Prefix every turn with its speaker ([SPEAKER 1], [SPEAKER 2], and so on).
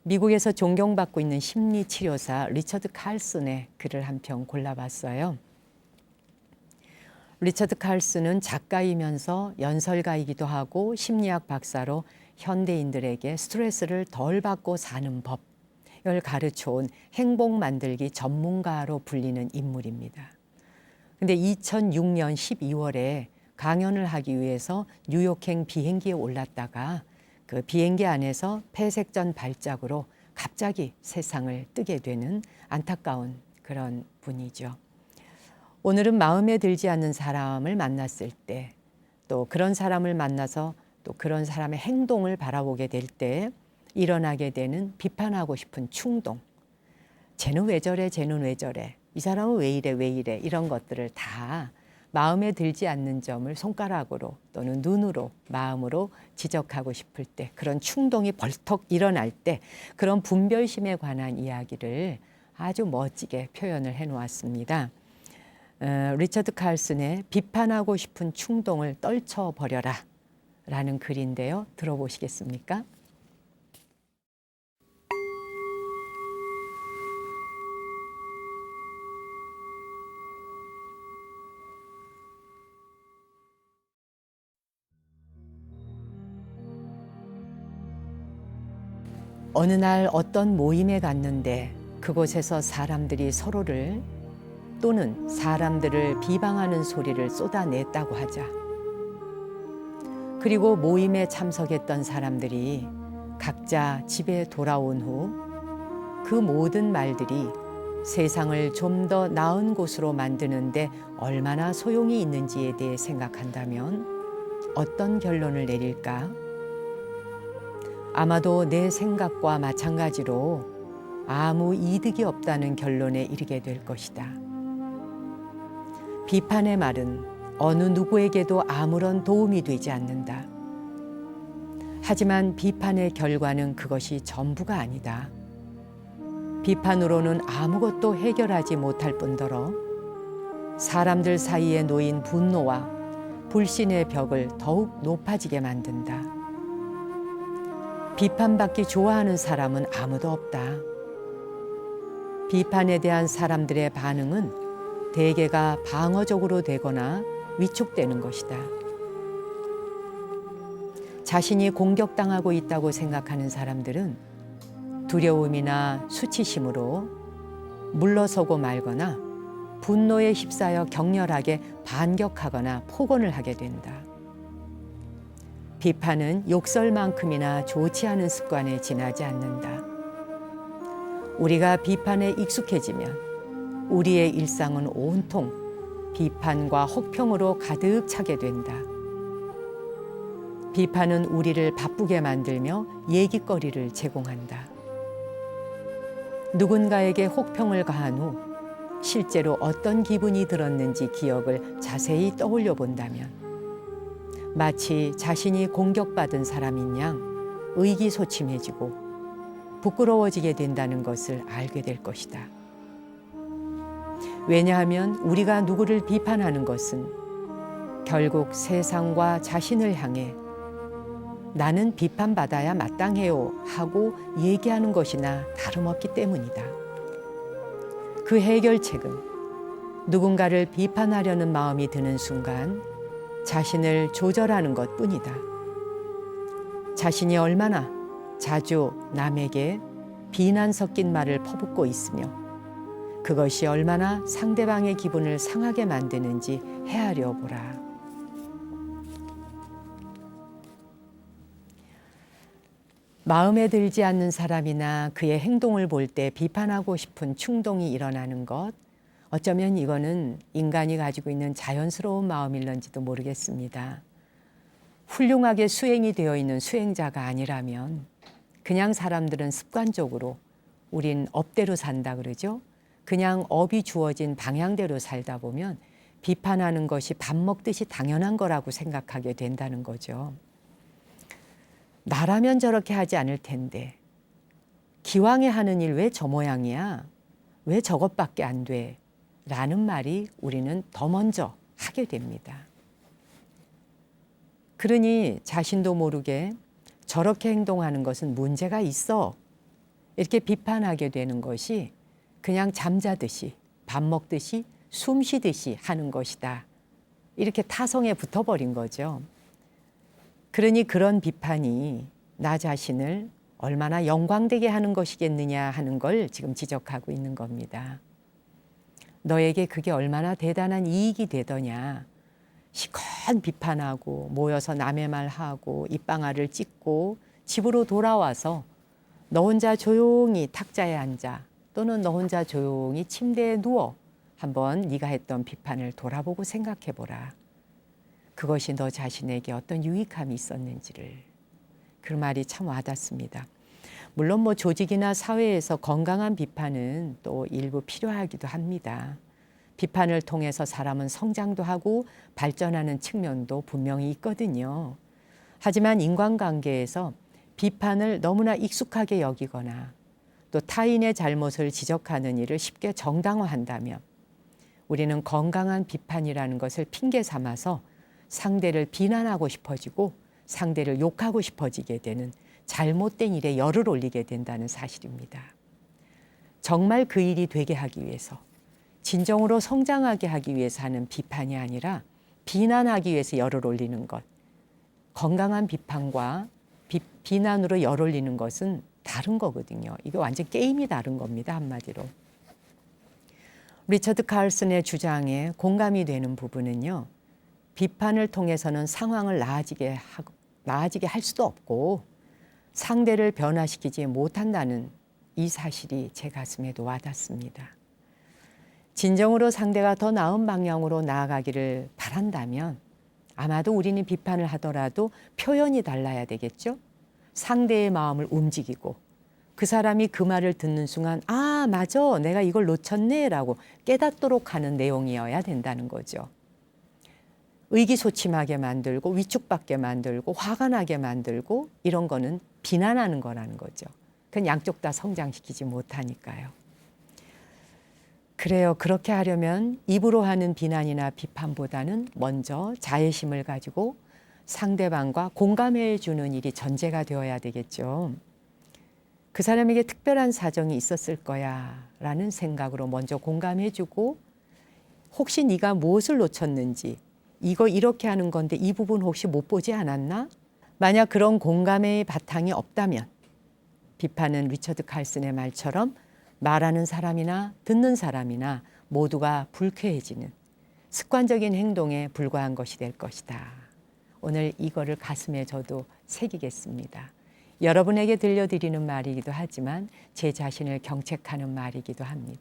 [SPEAKER 1] 미국에서 존경받고 있는 심리치료사 리처드 칼슨의 글을 한 편 골라봤어요. 리처드 칼슨은 작가이면서 연설가이기도 하고 심리학 박사로 현대인들에게 스트레스를 덜 받고 사는 법을 가르쳐온 행복 만들기 전문가로 불리는 인물입니다. 근데 2006년 12월에 강연을 하기 위해서 뉴욕행 비행기에 올랐다가 그 비행기 안에서 폐색전 발작으로 갑자기 세상을 뜨게 되는 안타까운 그런 분이죠. 오늘은 마음에 들지 않는 사람을 만났을 때, 또 그런 사람을 만나서 또 그런 사람의 행동을 바라보게 될 때 일어나게 되는 비판하고 싶은 충동. 쟤는 왜 저래, 쟤는 왜 저래, 이 사람은 왜 이래, 왜 이래, 이런 것들을 다 마음에 들지 않는 점을 손가락으로 또는 눈으로, 마음으로 지적하고 싶을 때, 그런 충동이 벌떡 일어날 때 그런 분별심에 관한 이야기를 아주 멋지게 표현을 해놓았습니다. 리처드 칼슨의 비판하고 싶은 충동을 떨쳐버려라 라는 글인데요. 들어보시겠습니까? 어느 날 어떤 모임에 갔는데 그곳에서 사람들이 서로를 또는 사람들을 비방하는 소리를 쏟아냈다고 하자. 그리고 모임에 참석했던 사람들이 각자 집에 돌아온 후 그 모든 말들이 세상을 좀 더 나은 곳으로 만드는데 얼마나 소용이 있는지에 대해 생각한다면 어떤 결론을 내릴까? 아마도 내 생각과 마찬가지로 아무 이득이 없다는 결론에 이르게 될 것이다. 비판의 말은 어느 누구에게도 아무런 도움이 되지 않는다. 하지만 비판의 결과는 그것이 전부가 아니다. 비판으로는 아무것도 해결하지 못할 뿐더러 사람들 사이에 놓인 분노와 불신의 벽을 더욱 높아지게 만든다. 비판받기 좋아하는 사람은 아무도 없다. 비판에 대한 사람들의 반응은 대개가 방어적으로 되거나 위축되는 것이다. 자신이 공격당하고 있다고 생각하는 사람들은 두려움이나 수치심으로 물러서고 말거나 분노에 휩싸여 격렬하게 반격하거나 폭언을 하게 된다. 비판은 욕설만큼이나 좋지 않은 습관에 지나지 않는다. 우리가 비판에 익숙해지면 우리의 일상은 온통 비판과 혹평으로 가득 차게 된다. 비판은 우리를 바쁘게 만들며 얘기거리를 제공한다. 누군가에게 혹평을 가한 후 실제로 어떤 기분이 들었는지 기억을 자세히 떠올려 본다면 마치 자신이 공격받은 사람인 양 의기소침해지고 부끄러워지게 된다는 것을 알게 될 것이다. 왜냐하면 우리가 누구를 비판하는 것은 결국 세상과 자신을 향해 나는 비판받아야 마땅해요 하고 얘기하는 것이나 다름없기 때문이다. 그 해결책은 누군가를 비판하려는 마음이 드는 순간 자신을 조절하는 것뿐이다. 자신이 얼마나 자주 남에게 비난 섞인 말을 퍼붓고 있으며 그것이 얼마나 상대방의 기분을 상하게 만드는지 헤아려 보라. 마음에 들지 않는 사람이나 그의 행동을 볼 때 비판하고 싶은 충동이 일어나는 것, 어쩌면 이거는 인간이 가지고 있는 자연스러운 마음일런지도 모르겠습니다. 훌륭하게 수행이 되어 있는 수행자가 아니라면 그냥 사람들은 습관적으로 우린 업대로 산다 그러죠. 그냥 업이 주어진 방향대로 살다 보면 비판하는 것이 밥 먹듯이 당연한 거라고 생각하게 된다는 거죠. 나라면 저렇게 하지 않을 텐데 기왕에 하는 일 왜 저 모양이야? 왜 저것밖에 안 돼? 라는 말이 우리는 더 먼저 하게 됩니다. 그러니 자신도 모르게 저렇게 행동하는 것은 문제가 있어 이렇게 비판하게 되는 것이 그냥 잠자듯이 밥 먹듯이 숨 쉬듯이 하는 것이다. 이렇게 타성에 붙어버린 거죠. 그러니 그런 비판이 나 자신을 얼마나 영광되게 하는 것이겠느냐 하는 걸 지금 지적하고 있는 겁니다. 너에게 그게 얼마나 대단한 이익이 되더냐. 시컷 비판하고 모여서 남의 말하고 입방아를 찍고 집으로 돌아와서 너 혼자 조용히 탁자에 앉아 또는 너 혼자 조용히 침대에 누워 한번 네가 했던 비판을 돌아보고 생각해 보라. 그것이 너 자신에게 어떤 유익함이 있었는지를. 그 말이 참 와닿습니다. 물론 뭐 조직이나 사회에서 건강한 비판은 또 일부 필요하기도 합니다. 비판을 통해서 사람은 성장도 하고 발전하는 측면도 분명히 있거든요. 하지만 인간관계에서 비판을 너무나 익숙하게 여기거나 또 타인의 잘못을 지적하는 일을 쉽게 정당화한다면 우리는 건강한 비판이라는 것을 핑계 삼아서 상대를 비난하고 싶어지고 상대를 욕하고 싶어지게 되는 잘못된 일에 열을 올리게 된다는 사실입니다. 정말 그 일이 되게 하기 위해서 진정으로 성장하게 하기 위해서 하는 비판이 아니라 비난하기 위해서 열을 올리는 것. 건강한 비판과 비난으로 열 올리는 것은 다른 거거든요. 이게 완전 게임이 다른 겁니다. 한마디로. 리처드 칼슨의 주장에 공감이 되는 부분은요. 비판을 통해서는 상황을 나아지게 할 수도 없고 상대를 변화시키지 못한다는 이 사실이 제 가슴에도 와닿습니다. 진정으로 상대가 더 나은 방향으로 나아가기를 바란다면 아마도 우리는 비판을 하더라도 표현이 달라야 되겠죠. 상대의 마음을 움직이고 그 사람이 그 말을 듣는 순간 아 맞아 내가 이걸 놓쳤네 라고 깨닫도록 하는 내용이어야 된다는 거죠. 의기소침하게 만들고 위축받게 만들고 화가 나게 만들고 이런 거는 비난하는 거라는 거죠. 그건 양쪽 다 성장시키지 못하니까요. 그래요. 그렇게 하려면 입으로 하는 비난이나 비판보다는 먼저 자애심을 가지고 상대방과 공감해 주는 일이 전제가 되어야 되겠죠. 그 사람에게 특별한 사정이 있었을 거야 라는 생각으로 먼저 공감해 주고 혹시 네가 무엇을 놓쳤는지 이거 이렇게 하는 건데 이 부분 혹시 못 보지 않았나? 만약 그런 공감의 바탕이 없다면 비판은 리처드 칼슨의 말처럼 말하는 사람이나 듣는 사람이나 모두가 불쾌해지는 습관적인 행동에 불과한 것이 될 것이다. 오늘 이거를 가슴에 저도 새기겠습니다. 여러분에게 들려드리는 말이기도 하지만 제 자신을 경책하는 말이기도 합니다.